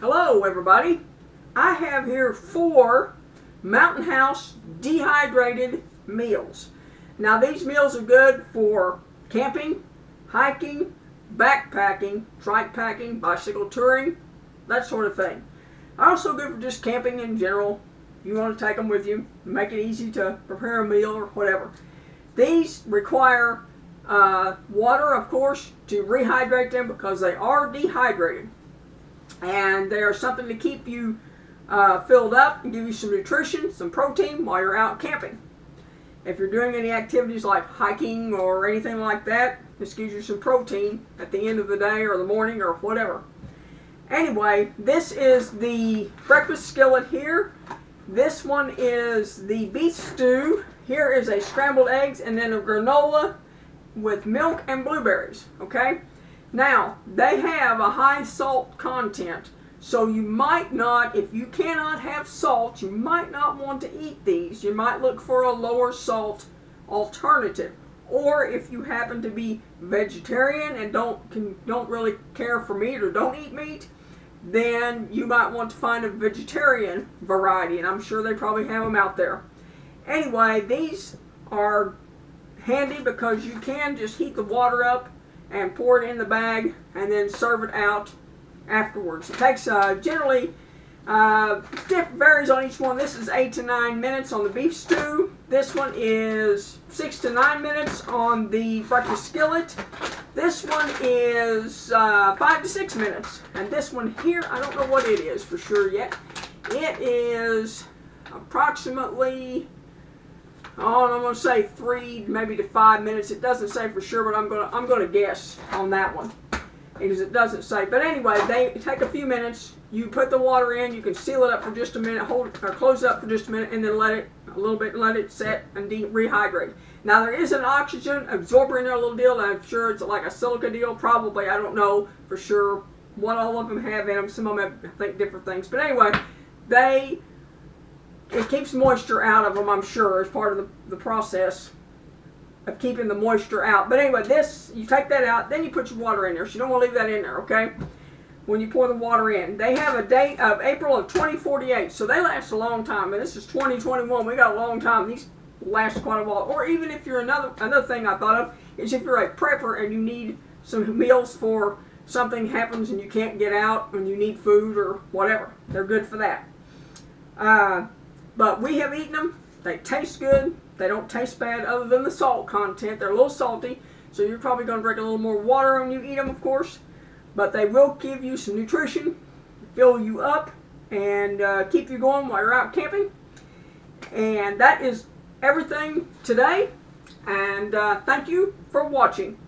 Hello everybody. I have here 4 Mountain House dehydrated meals. Now these meals are good for camping, hiking, backpacking, trike packing, bicycle touring, that sort of thing. Also good for just camping in general. You want to take them with you, make it easy to prepare a meal or whatever. These require water, of course, to rehydrate them because they are dehydrated. And they are something to keep you filled up and give you some nutrition, some protein while you're out camping. If you're doing any activities like hiking or anything like that, this gives you some protein at the end of the day or the morning or whatever. Anyway, this is the breakfast skillet here. This one is the beef stew. Here is a scrambled eggs and then a granola with milk and blueberries, okay? Now, they have a high salt content, so you might not, if you cannot have salt, you might not want to eat these. You might look for a lower salt alternative. Or if you happen to be vegetarian and don't really care for meat or don't eat meat, then you might want to find a vegetarian variety, and I'm sure they probably have them out there. Anyway, these are handy because you can just heat the water up and pour it in the bag and then serve it out afterwards. It takes generally varies on each one. This is 8 to 9 minutes on the beef stew. This one is 6 to 9 minutes on the breakfast skillet. This one is 5 to 6 minutes. And this one here, I don't know what it is for sure yet. It is approximately, I'm going to say 3 maybe to 5 minutes. It doesn't say for sure, but I'm going to guess on that one because it doesn't say. But anyway, they take a few minutes. You put the water in. You can seal it up for just a minute, hold it, or close it up for just a minute, and then let it set and rehydrate. Now there is an oxygen absorber in there, a little deal. I'm sure it's like a silica deal, probably. I don't know for sure what all of them have in them. Some of them have, I think, different things. But anyway, it keeps moisture out of them, I'm sure, as part of the process of keeping the moisture out. But anyway, this, you take that out, then you put your water in there. So you don't want to leave that in there, okay? When you pour the water in. They have a date of April of 2048, so they last a long time. And this is 2021. We got a long time. These last quite a while. Or even if you're another thing I thought of is if you're a prepper and you need some meals for something happens and you can't get out and you need food or whatever. They're good for that. But we have eaten them. They taste good. They don't taste bad other than the salt content. They're a little salty, so you're probably going to drink a little more water when you eat them, of course. But they will give you some nutrition, fill you up, and keep you going while you're out camping. And that is everything today. And thank you for watching.